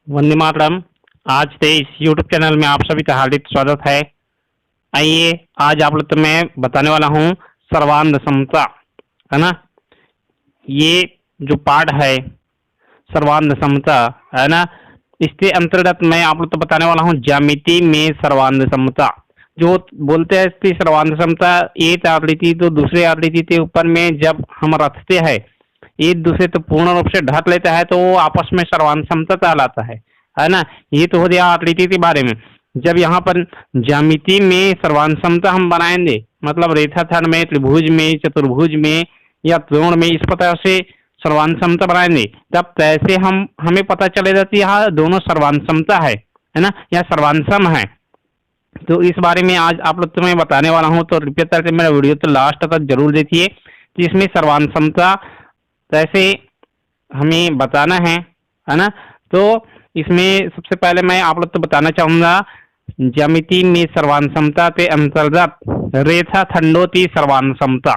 वंदे मातरम। आज से इस यूट्यूब चैनल में आप सभी का हार्दिक स्वागत है। आइए आज आप लोग को मैं बताने वाला हूँ सर्वांग समता, है ना। ये जो पाठ है सर्वांग समता, है ना, इसके अंतर्गत मैं आप लोग को बताने वाला हूँ ज्यामिति में सर्वांग समता। जो बोलते हैं इसकी सर्वांग समता, एक आकृति तो दूसरे आकृति के ऊपर में जब हम रखते हैं एक दूसरे तो पूर्ण रूप से ढक लेता है तो वो आपस में सर्वांग समता कहलाता है ना। ये तो हो गया आकृति के बारे में। जब यहाँ पर ज्यामिति में सर्वांग समता हम बनाएंगे, मतलब रेखाखंड में, त्रिभुज में, चतुर्भुज में या त्रिकोण में, इस प्रकार से सर्वांग समता बनाएंगे, तब कैसे हमें पता चलेगा कि यहाँ दोनों सर्वांग समता है ना, या सर्वांग सम है। तो इस बारे में आज आप लोग को मैं बताने वाला हूँ। तो कृपया करके मेरा वीडियो तो लास्ट तक जरूर देखिए कि इसमें सर्वांग समता कैसे हमें बताना है ना। तो इसमें सबसे पहले मैं आप लोग को बताना चाहूंगा ज्यामिति में सर्वांग समता के अंतर्गत रेखाखंडों की सर्वांग समता,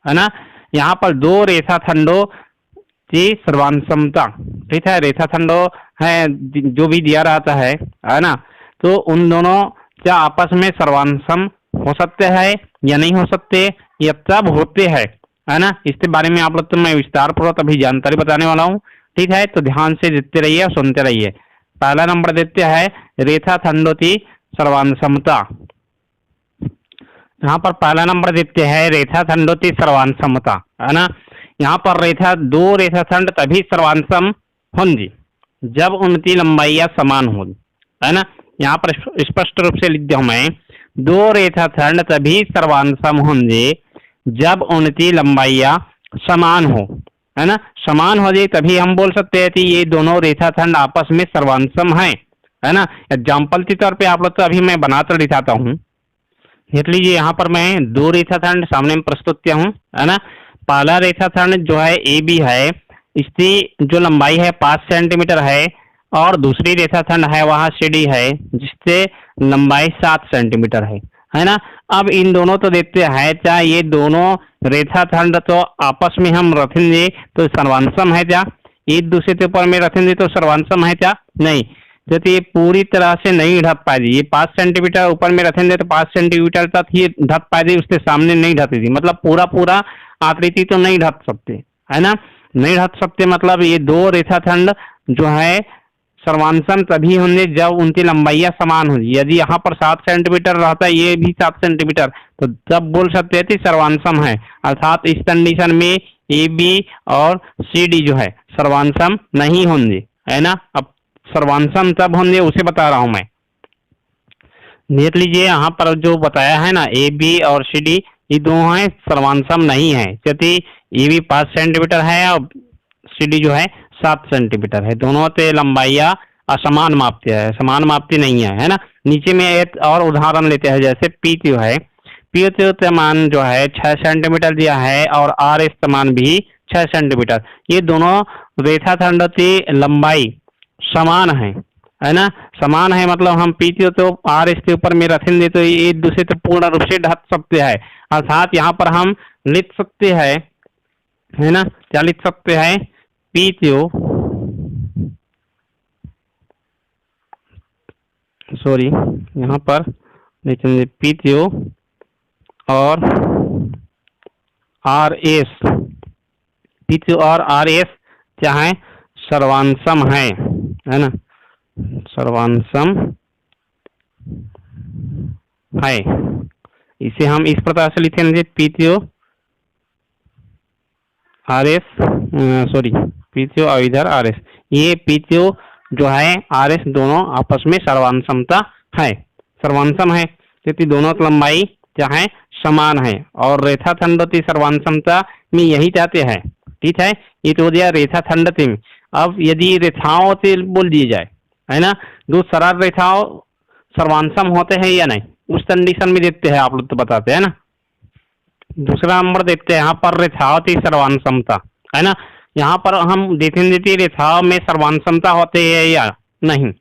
है ना। यहाँ पर दो रेखाखंडों की सर्वांग समता, ठीक है। रेखाखंडों है जो भी दिया रहता है ना, तो उन दोनों क्या आपस में सर्वांग सम हो सकते हैं या नहीं हो सकते, या तब होते हैं, है ना। इसके बारे में आप लोग तो मैं विस्तार पूर्वक अभी जानकारी बताने वाला हूँ, ठीक है। तो ध्यान से देखते रहिए और सुनते रहिए। पहला नंबर देते हैं रेखाखंडों की सर्वांग समता। यहाँ पर पहला नंबर देते हैं रेखाखंडों की सर्वांग समता, है ना। यहाँ पर दो रेखाखंड तभी सर्वांग सम होंगी जब उनकी लंबाइयां समान होंगी, है ना। यहाँ पर स्पष्ट रूप से लिख दिया हूं मैं, दो रेखाखंड तभी सर्वांग सम होंगे जब उनकी लंबाइयां समान हो, है ना। समान हो जाए तभी हम बोल सकते हैं कि ये दोनों रेखाखंड आपस में सर्वांग सम है ना। एग्जाम्पल के तौर पे आप लोग तो अभी मैं बनाकर दिखाता हूँ। देख लीजिए, यहाँ पर मैं दो रेखाखंड सामने में प्रस्तुत किया हूँ, है ना। पहला रेखाखंड जो है ए बी है, इसकी जो लंबाई है 5 सेंटीमीटर है, और दूसरी रेखाखंड है वहां सी डी है जिससे लंबाई 7 सेंटीमीटर है ना। अब इन दोनों तो देखते हैं क्या ये दोनों रेखाखंड तो आपस में हम रखेंगे तो सर्वांग सम है क्या, एक दूसरे के ऊपर में रखेंगे तो सर्वांग सम है क्या, नहीं। तो ये पूरी तरह से नहीं ढक पाएगी। ये 5 सेंटीमीटर ऊपर में रखेंगे तो 5 सेंटीमीटर तक ये ढक पाएगी, उसके सामने नहीं ढकेगी। मतलब पूरा आकृति तो नहीं ढक सकते, है ना। नहीं ढक सकते मतलब ये दो रेखाखंड जो है सर्वांग सम तभी होंगे जब उनकी लंबाइयां समान होंगी। यदि यहाँ पर 7 सेंटीमीटर रहता है, ये भी 7 सेंटीमीटर, तो तब बोल सकते हैं कि सर्वांग सम है। अर्थात इस कंडीशन में ए बी और सी डी जो है सर्वांग सम नहीं होंगे, है ना। अब सर्वांग सम तब होंगे उसे बता रहा हूं मैं। देख लीजिए, यहाँ पर जो बताया है ना ए बी और सी डी, ये दोनों है सर्वांग सम नहीं है, क्योंकि ए बी 5 सेंटीमीटर है और सी डी जो है 7 सेंटीमीटर है। दोनों के लंबाइयां असमान मापती है, समान मापती नहीं है ना। नीचे में एक और उदाहरण लेते हैं, जैसे पी क्यू है। पी क्यू का मान जो है 6 सेंटीमीटर दिया है और आर एस का मान भी 6 सेंटीमीटर। ये दोनों रेखाखंड की लंबाई समान है ना। समान है मतलब हम पी क्यू तो आर एस के ऊपर में रखेंगे तो ये एक दूसरे से पूर्ण रूप से ढक सकते हैं। अर्थात यहाँ पर हम लिख सकते हैं, है ना, क्या लिख सकते हैं, पी क्यू, सॉरी यहाँ पर देखेंगे पी क्यू और आर एस, पी क्यू और आर एस क्या है, सर्वांग सम है ना, सर्वांग सम है। इसे हम इस प्रकार से लिखेंगे P Q R S, sorry P Q और इधर आर एस। ये पी क्यू जो है आर एस दोनों आपस में सर्वांग समता है, सर्वांग सम है, क्योंकि दोनों की लंबाई क्या है, समान है। और रेखाखंड की सर्वांग समता में यही चाहते हैं, ठीक है। ये तो हो गया रेखाखंड में। अब यदि रेखाओं से बोल दिए जाए, है ना, दो सरल रेखाओं सर्वांग सम होते हैं या नहीं, उस कंडीशन में देखते हैं, आप लोग तो बताते हैं ना। दूसरा नंबर देखते हैं यहाँ पर रेखाओं की सर्वांग समता, है ना। यहाँ पर हम देखेंगे कि रेखाओं में सर्वांग समता होते है या नहीं।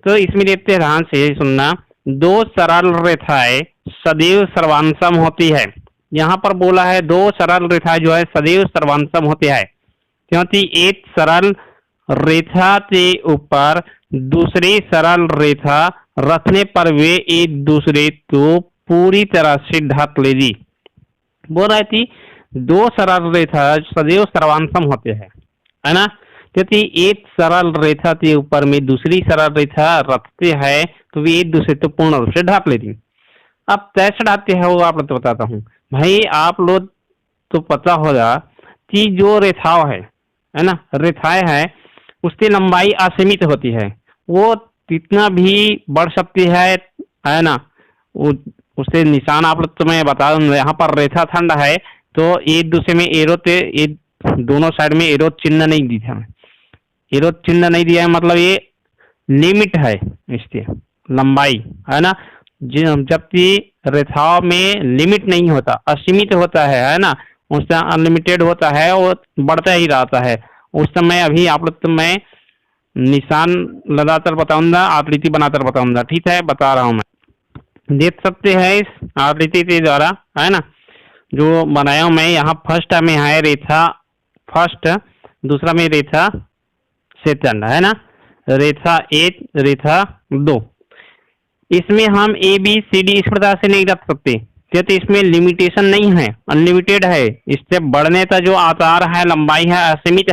तो इसमें देखते हैं, ध्यान से सुनना, दो सरल रेखाएं सदैव सर्वांग सम होती है। यहाँ पर बोला है दो सरल रेखाएं जो है सदैव सर्वांग सम होती है, क्योंकि एक सरल रेखा के ऊपर दूसरी सरल रेखा रखने पर वे एक दूसरे को पूरी तरह से ढक लेगी। बोल रही थी दो सरल रेखा सदैव सर्वांसम होते हैं, है ना, क्योंकि एक सरल रेखा के ऊपर में दूसरी सरल रेखा रखते हैं तो वे एक दूसरे को पूर्ण रूप से ढक लेती। अब कैसे ढकते हैं वो आप लोग तो बताता हूँ भाई। आप लोग तो पता होगा कि जो रेखाओं है ना, रेखाएं है उसकी लंबाई असीमित होती है, वो कितना भी बढ़ सकती है ना। उससे निशान आप लोग तो मैं बता दूं, यहाँ पर रेखा खंड है तो एक दूसरे में एरो ते दोनों साइड में एरो चिन्ह नहीं दिया है, एरो चिन्ह नहीं दिया है मतलब ये लिमिट है इसकी लंबाई, है ना। जबकि रेखाओं में लिमिट नहीं होता, असीमित होता है ना, उससे अनलिमिटेड होता है, वो बढ़ता ही रहता है। उस समय अभी आप लोग तो मैं निशान लगाकर बताऊंगा, आकृति बनाकर बताऊंगा, ठीक है, बता रहा हूं मैं। देख सकते हैं इस आकृति के द्वारा, है ना, जो बनाया हूं मैं। यहाँ फर्स्ट में है रेखा फर्स्ट, दूसरा में रेखा सेकंड, है ना, रेखा एक रेखा दो। इसमें हम ए बी सी डी इस प्रकार से नहीं रख सकते क्योंकि इसमें लिमिटेशन नहीं है, अनलिमिटेड है। इससे बढ़ने का जो आकार है, लंबाई है, असीमित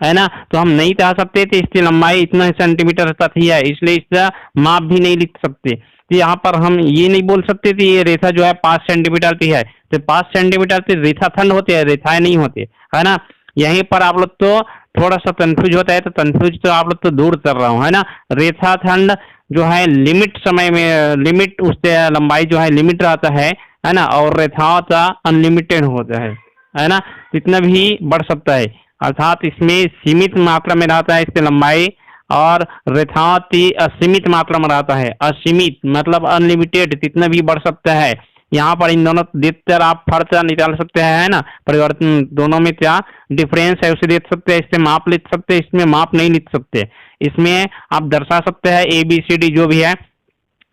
है ना, तो हम नहीं कह सकते कि इसकी लंबाई इतना सेंटीमीटर तक ही है, इसलिए इसका माप भी नहीं लिख सकते। तो यहाँ पर हम ये नहीं बोल सकते कि ये रेखा जो है 5 सेंटीमीटर की है, तो 5 सेंटीमीटर की रेखा खंड होते हैं, रेखाएं नहीं होती, है ना। यहीं पर आप लोग तो थोड़ा सा कंफ्यूज होता है, तो कंफ्यूज तो आप लोग तो दूर कर रहा हूँ, है ना। रेखा खंड जो है लिमिट समय में, लिमिट उससे लंबाई जो है लिमिट रहता है ना, और रेखाओं का अनलिमिटेड होता है ना, इतना भी बढ़ सकता है। अर्थात इसमें सीमित मात्रा में रहता है इसकी लंबाई, और रेखाओं की असीमित मात्रा में रहता है। असीमित मतलब अनलिमिटेड, कितना भी बढ़ सकता है। यहाँ पर इन दोनों देखकर आप फर्क निकाल सकते हैं, है ना, परिवर्तन दोनों में क्या डिफरेंस है उसे देख सकते हैं, इससे माप लिख सकते हैं, इसमें माप नहीं लिख सकते। इसमें आप दर्शा सकते हैं ए बी सी डी जो भी है,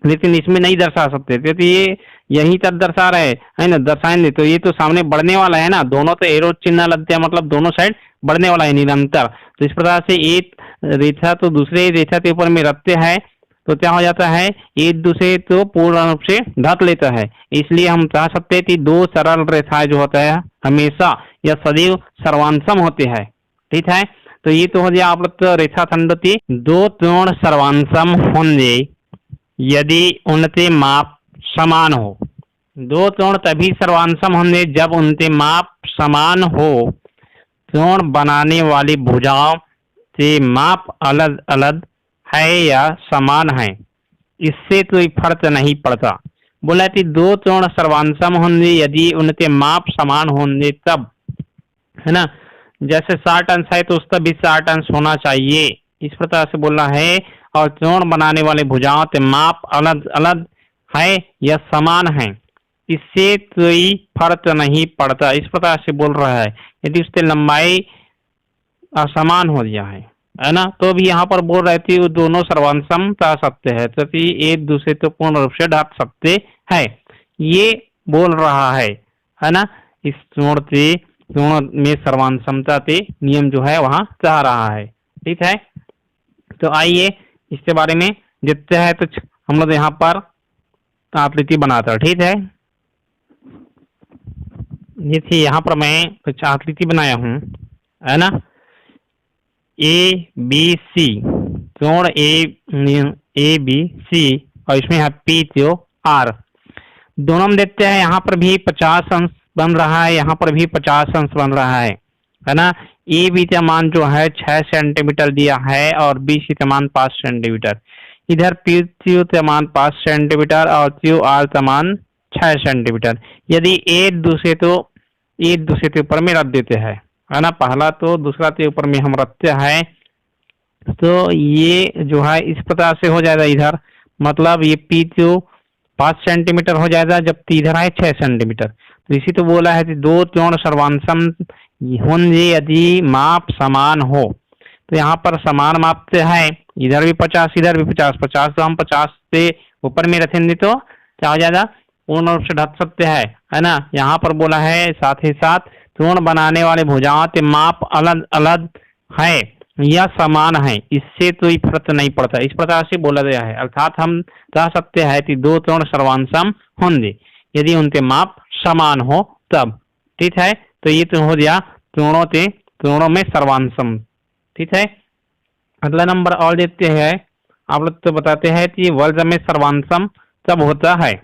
लेकिन इसमें नहीं दर्शा सकते क्योंकि ये यहीं तक दर्शा रहे है ना, दर्शाएंगे तो ये तो सामने बढ़ने वाला है ना, दोनों तो एरो चिन्ह लगते हैं, मतलब दोनों साइड बढ़ने वाला है निरंतर। तो इस प्रकार से एक रेखा तो दूसरे रेखा के ऊपर में रखते हैं तो क्या हो जाता है, एक दूसरे तो पूर्ण रूप से ढक लेता है। इसलिए हम कह सकते हैं कि दो सरल रेखाएं जो होता है हमेशा या सदैव सर्वांसम होते हैं, ठीक है। तो ये तो हो गया आप लोग तो रेखा खंड की दो कोण सर्वांसम होंगे यदि उनके माप समान हो। दो कोण तभी सर्वांसम होंगे जब उनके माप समान हो। कोण बनाने वाली भुजाओं के माप अलग अलग है या समान है, इससे कोई फर्क नहीं पड़ता। बोला कि दो कोण सर्वांसम होंगे यदि उनके माप समान होंगे तब, है ना। जैसे 60 अंश है तो उसका भी 60 अंश होना चाहिए, इस प्रकार से बोलना है। और कोण बनाने वाले भुजाओं के माप अलग अलग है या समान है, इससे कोई फर्क नहीं पड़ता, इस प्रकार से बोल रहा है। यदि उसकी लंबाई असमान हो गया है ना, तो भी यहाँ पर बोल रहे थे वो दोनों सर्वांसम कह सकते हैं, तो एक दूसरे को पूर्ण रूप से ढक सकते हैं, ये बोल रहा है ना। इस कोण में सर्वांसमता के नियम जो है वहां कह रहा है, ठीक है। तो आइए इसके बारे में देखते हैं। तो हम लोग यहाँ पर आकृति बनाता है, ठीक है। ये थी यहाँ पर मैं कुछ आकृति बनाया हूँ, है ना। ए बी सी कोण ए बी सी, और इसमें है पी क्यू आर। दोनों में देखते हैं, यहाँ पर भी 50 अंश बन रहा है, यहाँ पर भी 50 अंश बन रहा है ना। ए बी का मान जो है 6 सेंटीमीटर दिया है और बी सी का मान 5 सेंटीमीटर। इधर पी क्यू का मान 5 सेंटीमीटर और क्यू आर का मान 6 सेंटीमीटर। यदि एक दूसरे के ऊपर में रख देते हैं, है ना, पहला तो दूसरा के ऊपर में हम रखते हैं, तो ये जो है इस प्रकार से हो जाएगा। इधर मतलब ये पी क्यू 5 सेंटीमीटर हो जाएगा, जबकि इधर है 6 सेंटीमीटर। तो इसी तो बोला है कि दो कोण सर्वांसम होंगे यदि माप समान हो। तो यहाँ पर समान माप से है, इधर भी 50 इधर भी 50 तो हम 50 से ऊपर में रखेंगे तो क्या हो जाएगा, पूर्ण रूप से ढक सकते हैं, है ना। यहाँ पर बोला है साथ ही साथ कोण बनाने वाले भुजाओं के माप अलग अलग है या समान है, इससे तो ही फर्क नहीं पड़ता, इस प्रकार से बोला गया है। अर्थात हम कह सकते हैं कि दो त्रिकोण सर्वांसम होंगे यदि उनके माप समान हो तब। ठीक है, तो ये तो हो गया त्रिकोणों में सर्वांसम। ठीक है, अगला नंबर और देखते हैं। आप लोग तो बताते हैं कि वर्ग में सर्वांसम तब होता है।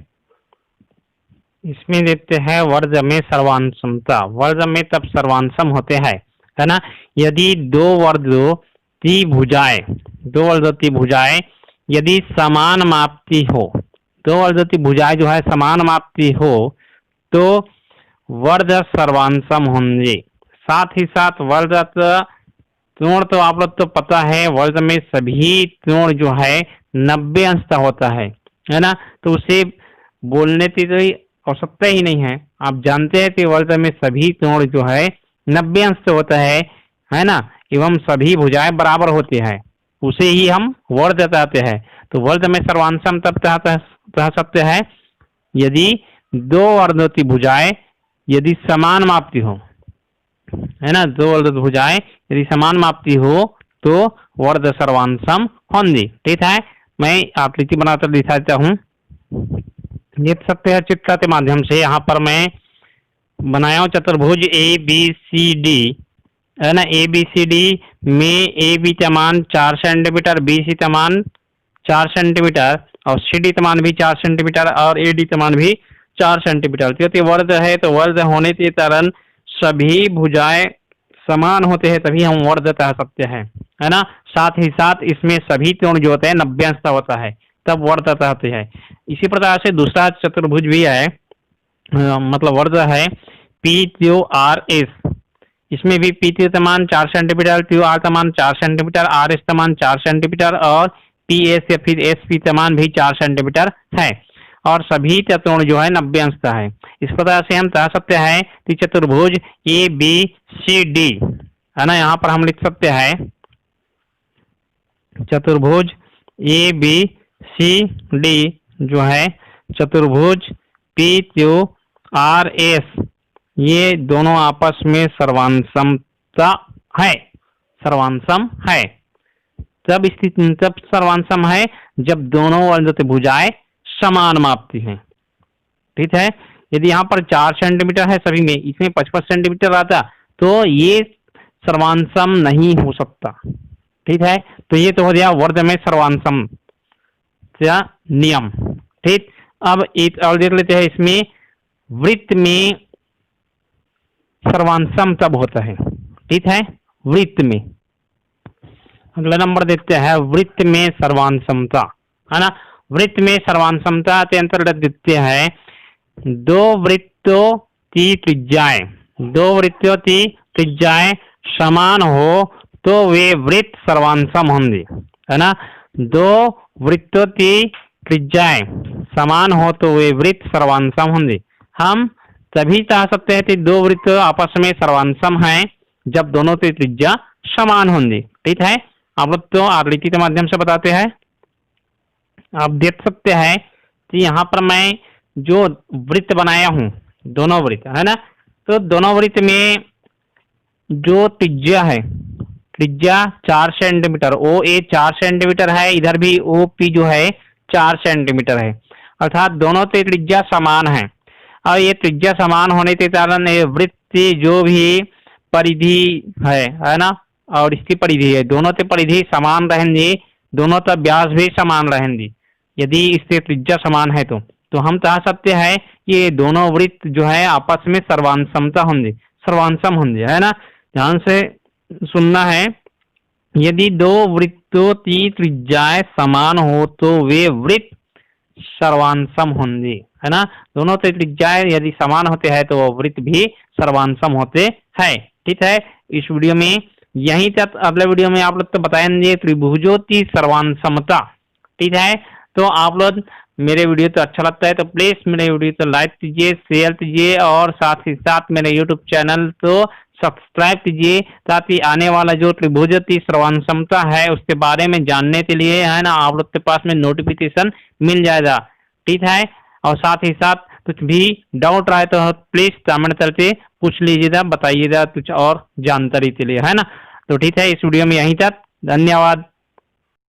इसमें देखते हैं वर्ग में सर्वांसमता, वर्ग में तब सर्वांसम होते हैं, है ना। यदि दो वर्गों की भुजाएं यदि समान मापती हो, दो वर्गों की भुजाएं जो है समान मापती हो तो वर्ग सर्वांसम होंगे। साथ ही साथ वर्ग त्रिकोण तो आप लोग तो पता है, वर्ग में सभी त्रिकोण जो है 90 अंश का होता है ना। तो उसे बोलने की कोई आवश्यकता ही नहीं है। आप जानते हैं कि वर्ग में सभी त्रिकोण जो है 90 अंश से होता है ना, एवं सभी भुजाएं बराबर होती है, उसे ही हम वर्ग कहते हैं। तो वर्ग में सर्वांसम तब कह सकते हैं यदि दो वर्गों की भुजाएं यदि समान मापती हो, है ना, दो वर्ग भुजाएं यदि समान मापती हो तो वर्ग सर्वांसम होंगी। ठीक है, मैं आकृति बनाकर दिखाता हूँ, देख सकते हैं चित्र के माध्यम से। यहाँ पर मैं बनाया हूँ चतुर्भुज ABCD, है ना। ABCD में AB का मान 4 सेंटीमीटर, BC का मान 4 सेंटीमीटर और CD का मान भी 4 सेंटीमीटर और AD का मान भी 4 सेंटीमीटर। क्योंकि वर्ग है तो वर्ग होने के कारण सभी भुजाएं समान होते हैं, तभी हम वर्ग कह सकते हैं, है ना। साथ ही साथ इसमें सभी त्रिकोण जो होते हैं 90 अंश का होता है, तब वर्ग कहते हैं। इसी प्रकार से दूसरा चतुर्भुज भी है, मतलब वर्ग है PQRS। इसमें भी PQ का मान 4 सेंटीमीटर, QR का मान 4 सेंटीमीटर, RS का मान 4 सेंटीमीटर और PS या फिर SP का मान भी 4 सेंटीमीटर है और सभी त्रिकोण जो है 90 अंश का है। इस प्रकार से हम कह सकते हैं कि चतुर्भुज ABCD, है ना। यहाँ पर हम लिख सकते हैं चतुर्भुज ABCD जो है चतुर्भुज PQRS, ये दोनों आपस में सर्वांसम है। तब सर्वांसम है जब दोनों वर्गों की भुजाएं समान मापती हैं। ठीक है, यदि यहाँ पर 4 सेंटीमीटर है सभी में, इसमें 55 सेंटीमीटर आता तो ये सर्वांसम नहीं हो सकता। ठीक है, तो ये तो हो गया वर्ग में सर्वांसम का नियम। ठीक, अब एक और देख लेते हैं, इसमें वृत्त में सर्वांसम तब होता है। ठीक है, वृत्त में, अगला नंबर देखते हैं वृत्त में सर्वांसमता, है ना। वृत्त में सर्वांसमता के अंतर्गत देखते हैं दो वृत्तों की त्रिज्याएं समान हो तो वे वृत्त सर्वांसम होंगे, है ना। दो वृत्तों की त्रिज्याएं समान हो तो वे वृत्त सर्वांसम होंगे। हम तभी कह सकते हैं कि दो वृत्त आपस में सर्वांसम हैं जब दोनों की त्रिज्या समान होंगी। ठीक है, आप लोग तो आकृति के माध्यम से बताते हैं। आप देख सकते हैं कि यहाँ पर मैं जो वृत्त बनाया हूँ, दोनों वृत्त, है ना, तो दोनों वृत्त में जो त्रिज्या है, त्रिज्या 4 सेंटीमीटर, OA 4 सेंटीमीटर है, इधर भी OP जो है 4 सेंटीमीटर है, अर्थात दोनों की त्रिज्या समान है। और ये त्रिज्या समान होने के कारण ये वृत्त जो भी परिधि है ना, और इसकी परिधि है, दोनों की परिधि समान रहेंगी, दोनों का व्यास भी समान रहेंगी। यदि इससे त्रिज्या समान है तो हम कह सकते हैं ये दोनों वृत्त जो है आपस में सर्वांसम होंगे, है ना। ध्यान से सुनना है, यदि दो वृत्तों की त्रिज्याएं समान हो तो वे वृत्त सर्वांसम होंगे, है ना। दोनों की त्रिज्याएं यदि समान होते हैं तो वो वृत्त भी सर्वांसम होते हैं। ठीक है, इस वीडियो में यहीं तक, अगले वीडियो में आप लोग तो बताएंगे त्रिभुजों की सर्वांसमता। ठीक है, तो आप लोग मेरे वीडियो तो अच्छा लगता है तो प्लीज मेरे वीडियो तो लाइक कीजिए, शेयर कीजिए और साथ ही साथ मेरे यूट्यूब चैनल तो सब्सक्राइब कीजिए, ताकि आने वाला जो त्रिभुज की सर्वांसमता है उसके बारे में जानने के लिए, है ना, आप लोग के पास में नोटिफिकेशन मिल जाएगा। ठीक है, और साथ ही साथ कुछ भी डाउट रहे तो प्लीज कमेंट करके पूछ लीजिएगा, बताइएगा कुछ और जानकारी के लिए, है ना। तो ठीक है, इस वीडियो में यहीं तक। धन्यवाद।